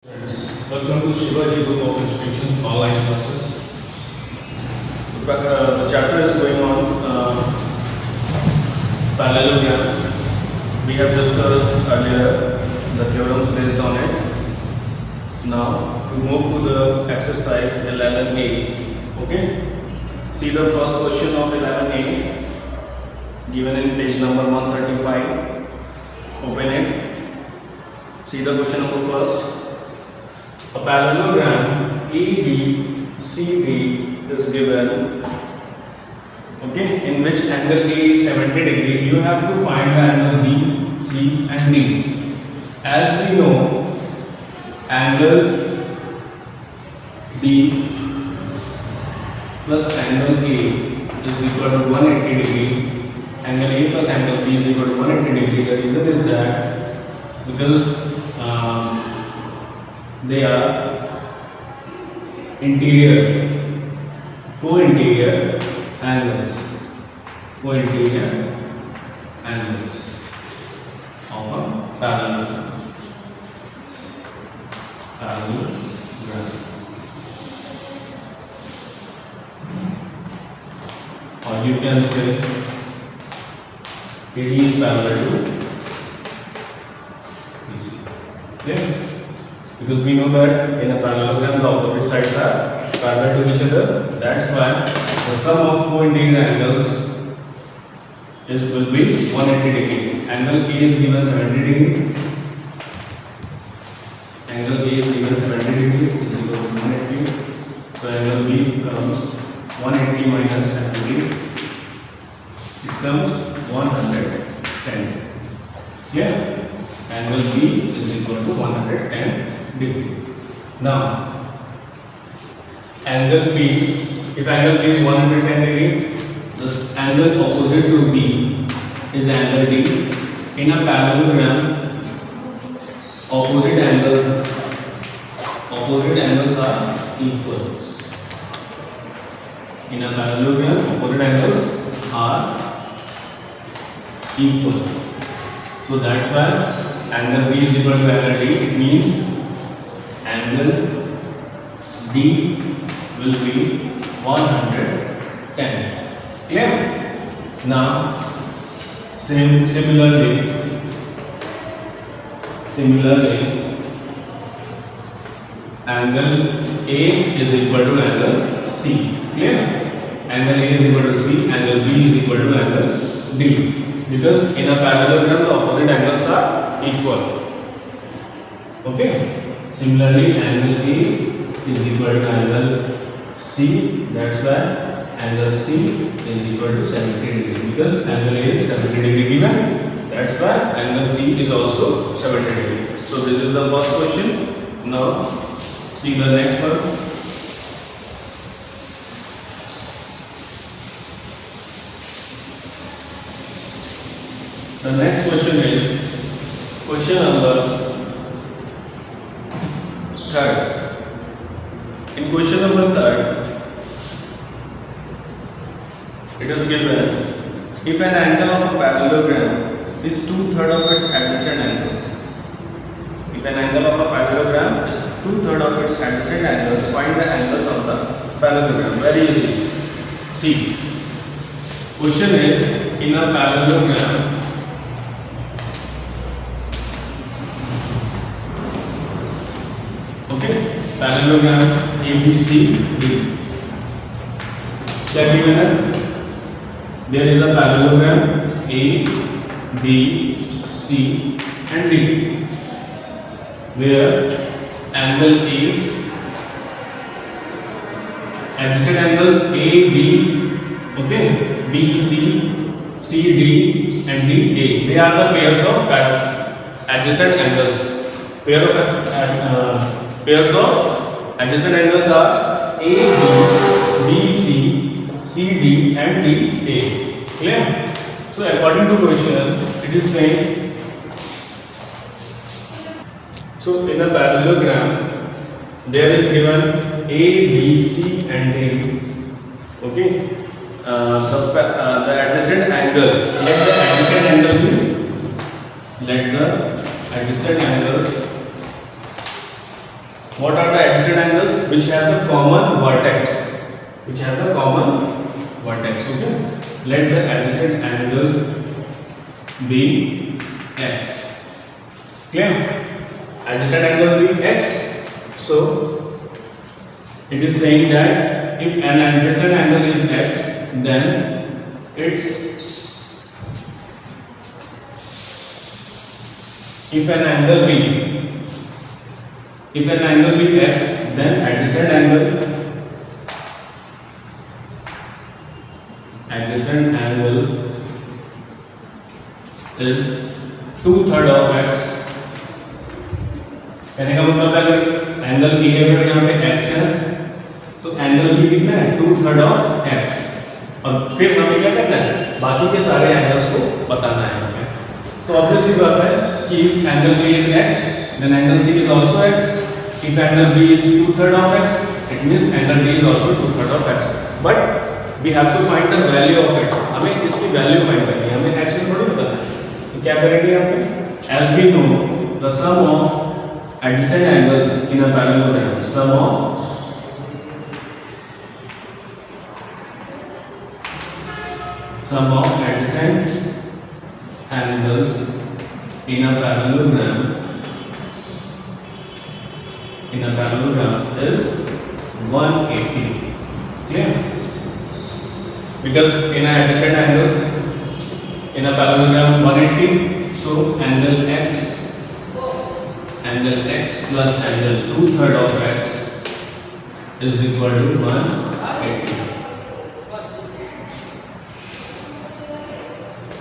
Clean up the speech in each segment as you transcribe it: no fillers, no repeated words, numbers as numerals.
Welcome to Shivaji Group of Institutions online classes. The chapter is going on parallelogram. We have discussed earlier the theorems based on it. Now we move to the exercise 11a. Okay. See the first question of 11a given in page number 135. Open it. See the question number first. A parallelogram ABCD is given, okay, in which angle A is 70 degree. You have to find the angle B, C and D. As we know, angle B plus angle A is equal to 180 degree. Angle A plus angle B is equal to 180 degree. The reason is that because they are co-interior angles of a parallelogram. Or you can say it is parallel to BC. Okay? Because we know that in a parallelogram the opposite sides are parallel to each other. That's why the sum of co-interior angles will be 180 degree. Angle A is given 70 degree. Angle A is given 70 degree is equal to 180. So angle B becomes 180 minus 70. It becomes 110. Yeah. Angle B is equal to 110 degree. Now, angle B, if angle B is 110 degree, the angle opposite to B is angle D. In a parallelogram, opposite angles are equal. In a parallelogram, opposite angles are equal. So that's why angle B is equal to angle D. It means angle D will be 110. Clear? Now, similarly, angle A is equal to angle C. Clear? Angle A is equal to C, angle B is equal to angle D. Because in a parallelogram, the opposite angles are equal. Okay? Similarly, angle A is equal to angle C. That's why angle C is equal to 70 degree. Because angle A is 70 degree given. That's why angle C is also 70 degree. So this is the first question. Now see the next one. The next question is question number 3rd. In question number 3rd, it is given if an angle of a parallelogram is 2/3 of its adjacent angles. If an angle of a parallelogram is 2/3 of its adjacent angles, find the angles of the parallelogram. Very easy. See, question is in a parallelogram. Okay, parallelogram ABCD. There is a parallelogram A, B, C and D, where angle A, adjacent angles A, B, okay, B, C, C, D and D, A. They are the pairs of adjacent angles. Pairs of adjacent angles are A, B, C, C, D and D, A. Clear? So according to question, it is saying, so in a parallelogram, there is given A, B, C and D. Okay? The adjacent angle, let the adjacent angle What are the adjacent angles which have the common vertex? Which have the common vertex. Okay. Let the adjacent angle be x. Clear? Adjacent angle be x. So it is saying that if an adjacent angle is x, then if an angle be x, then adjacent angle is 2/3 of x. कहने का मतलब अगर angle B है तो यहाँ पे x है, तो एंगल बी कितना है 2/3 ऑफ x। और फिर हमें क्या करना है, बाकी के सारे एंगल्स को बताना है हमें। तो ऑब्वियस सी बात है कि if angle B is x, then angle c is also x. If angle b is 2/3 of x, it means angle d is also 2/3 of x. But we have to find the value of it. हमें इसकी value find करनी है, हमें x में थोड़ी बताना है। तो क्या करेंगे यहाँ पे? As we know, the sum of adjacent angles in a parallelogram, sum of adjacent angles in a parallelogram is 180. Clear? Because in a adjacent angles in a parallelogram 180, so angle x plus angle 2/3 of x is equal to 180.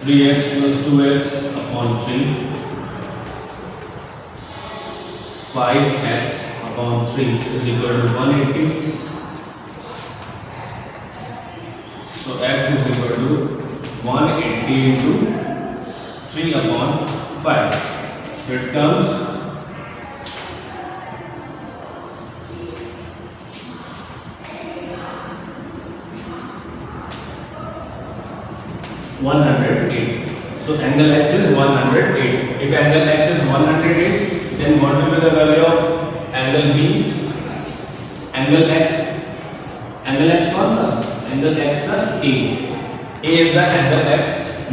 3x plus 2x upon 3, 5x upon 3 is equal to 180. So x is equal to 180 into 3 upon 5. So it comes 108. So angle x is 108. If angle x is 108, then what will be the value of angle B? Angle x कौन था? Angle x था A. A is the angle x.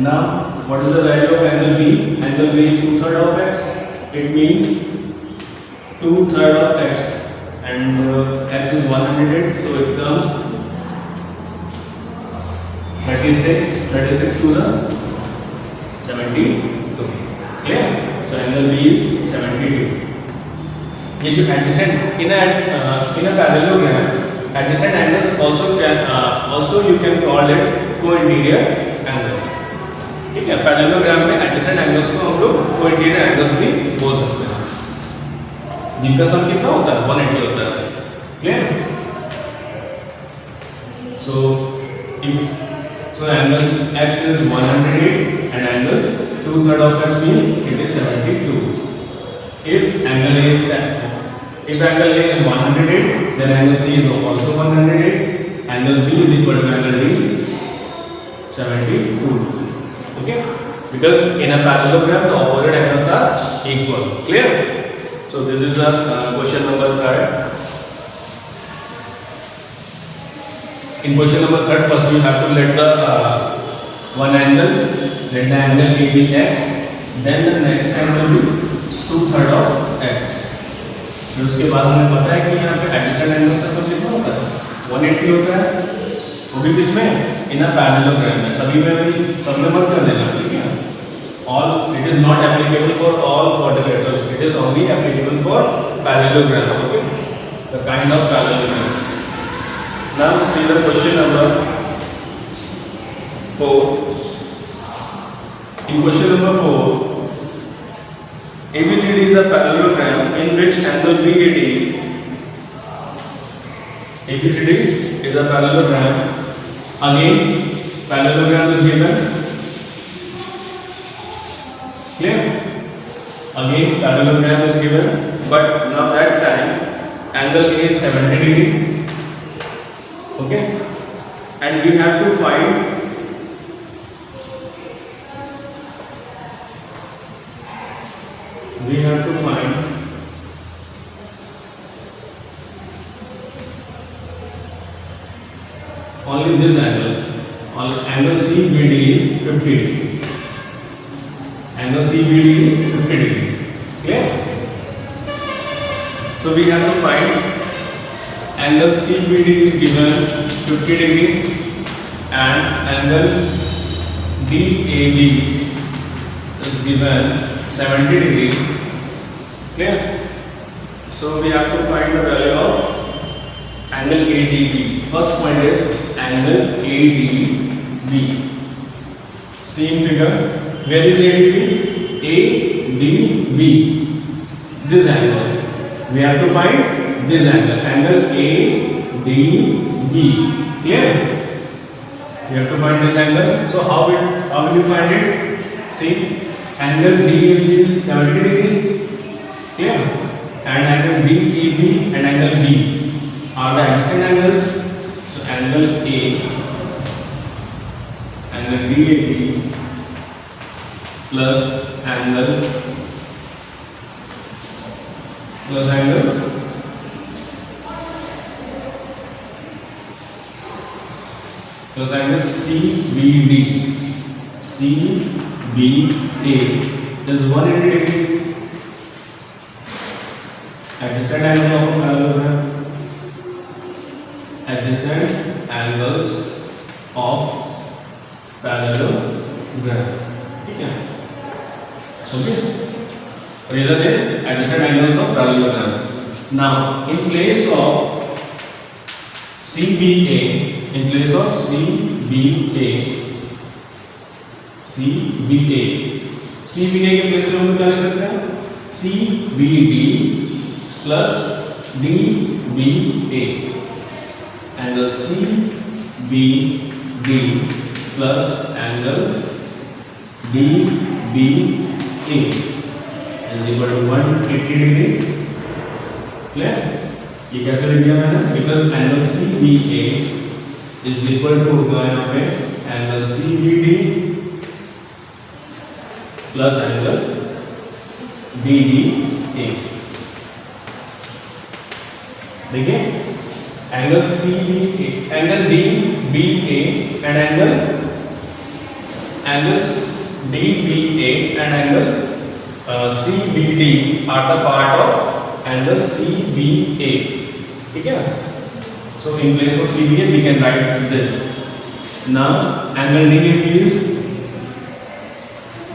Now what is the value of angle B? Angle B is 2/3 of x. It means 2/3 of x, and x is 108, so it comes 36 to the 72. Clear? So angle B is 72. ये जो adjacent in a parallelogram, adjacent angles also you can call it co-interior angles. ठीक है, parallelogram में adjacent angles को हम लोग co-interior angles भी बोल सकते हैं, जिनका सम कितना होता है 180 होता है। Clear? So angle x is 108 and angle 2/3 of x means it is 72. If angle A is 108, then angle C is also 108. Angle B is equal to angle D, 72. Okay? Because in a parallelogram the opposite angles are equal. Clear? So this is the question number 3rd. In question number 3rd, first you have to let the one angle, let the angle A be x, then the next angle be 2/3 of x. फिर उसके बाद हमें पता है कि यहाँ पे adjacent angles का सम कितना होता है 180 होता है, वो भी किसमें? इन अ पैरेललोग्राम में। सभी में मत कर देना, ठीक है? It is not applicable for all quadrilaterals. It is only applicable for parallelograms. Okay, the kind of parallelograms. Now see the question number 4. In question number 4, ABCD is a parallelogram in which angle BAD. ABCD is a parallelogram. Again, parallelogram is given. Clear? Again, parallelogram is given, but now that time angle A is 70 degree. Okay, and we have to find only this angle. Only angle CBD is 50 degree. Angle CBD is 50 degree. Clear? So we have to find angle CBD is given 50 degree and angle DAB is given 70 degree. Clear? So we have to find the value of angle ADB. First point is angle ADB. See in figure, where is ADB? ADB. This angle. We have to find this angle. Angle ADB. Clear? We have to find this angle. So how will you find it? See, angle DAB is 70 degree. Clear? And angle DAB and angle B are the adjacent angles. So angle A, angle DAB plus angle CBD. CBA is 180 degree. Adjacent angle of parallelogram. Adjacent angles of parallelogram. Okay. Reason is adjacent angles of parallelogram. Now, in place of CBA, CBA के place में हम क्या लिख सकते हैं? CBD plus DBA. Angle CBD plus angle DBA is equal to 180 degree. Clear? ये कैसे लिख दिया मैंने? Because angle CBA is equal to यहाँ पे angle CBD plus angle DBA. देखिए angle CBA, angle DBA and angle DBA and angle CBD are the part of angle CBA. ठीक है? So in place of CBA we can write this. Now angle DAB is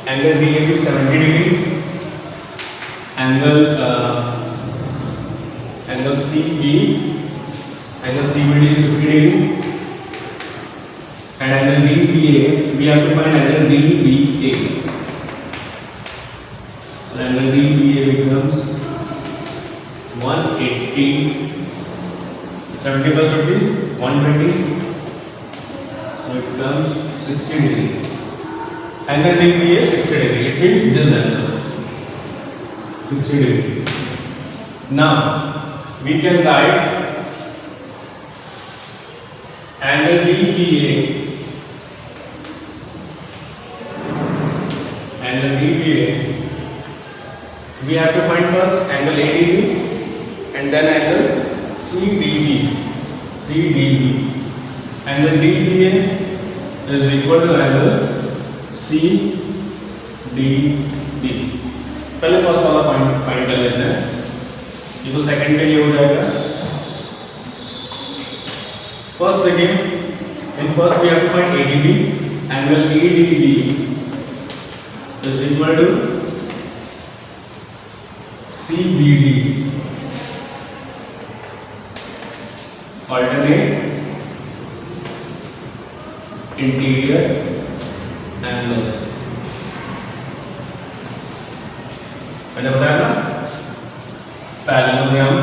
70 degree. Angle CBD is 50 degree. And angle DBA, we have to find angle DBA. So angle DBA becomes 180. 70 plus 50, 120. So it becomes 60 degree. Angle DBA is 60 degree. It means this angle 60 degree. Now we can write angle DBA. We have to find first angle ADB and then angle CDB. Angle DBA is equal to angle CDB. पहले first वाला point find कर लेते हैं. ये तो second के लिए हो जाएगा. फर्स्ट देखिए, in first we have to find ADB. Angle ADB is equal to CBD. Alternate interior angles. मैंने बताया ना, parallelogram.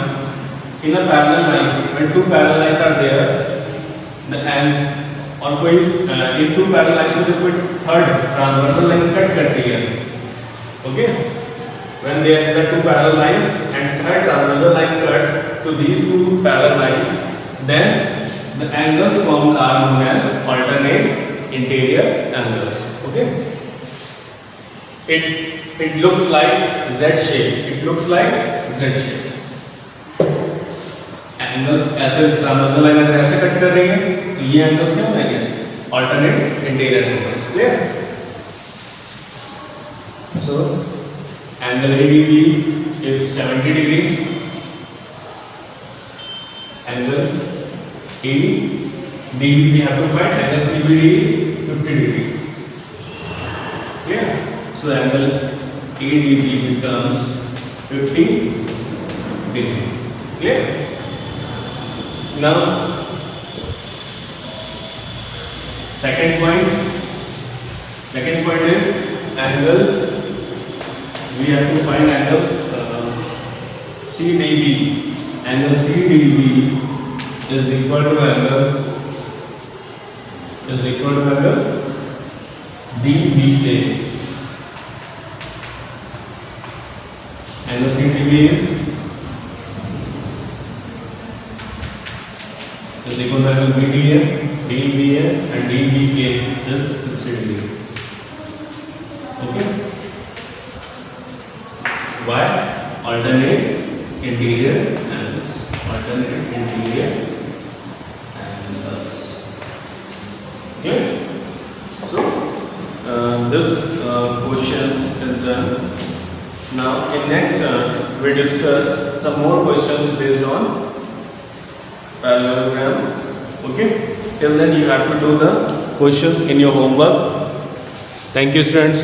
In a parallel lines, when two parallel lines are there, और कोई इन टू पैरेलल लाइंस में जो कोई third transversal line cut करती है, okay, when there is a two parallel lines and third transversal line cuts to these two parallel lines, then the angles formed are known as alternate interior angles. Okay, it looks like Z shape. Angles ऐसे triangle line अगर ऐसे cut कर रही है तो ये angles क्या बनाएंगे, alternate interior angles. Clear? So angle ADB if 70 degree, angle ADB we have to find, angle CBD is 50 degree. Yeah. So angle ADB becomes 50 degree. Clear? Now second point is angle. We have to find angle CDB. Angle CDB is equal to angle DBA. Angle CDB is equal to angle BDA, DBA and DBA is 60 degree. Okay. Why? Alternate interior angles. Okay. So this question is done. Now in next turn we discuss some more questions based on parallelogram. Okay. Till then you have to do the questions in your homework. Thank you, students.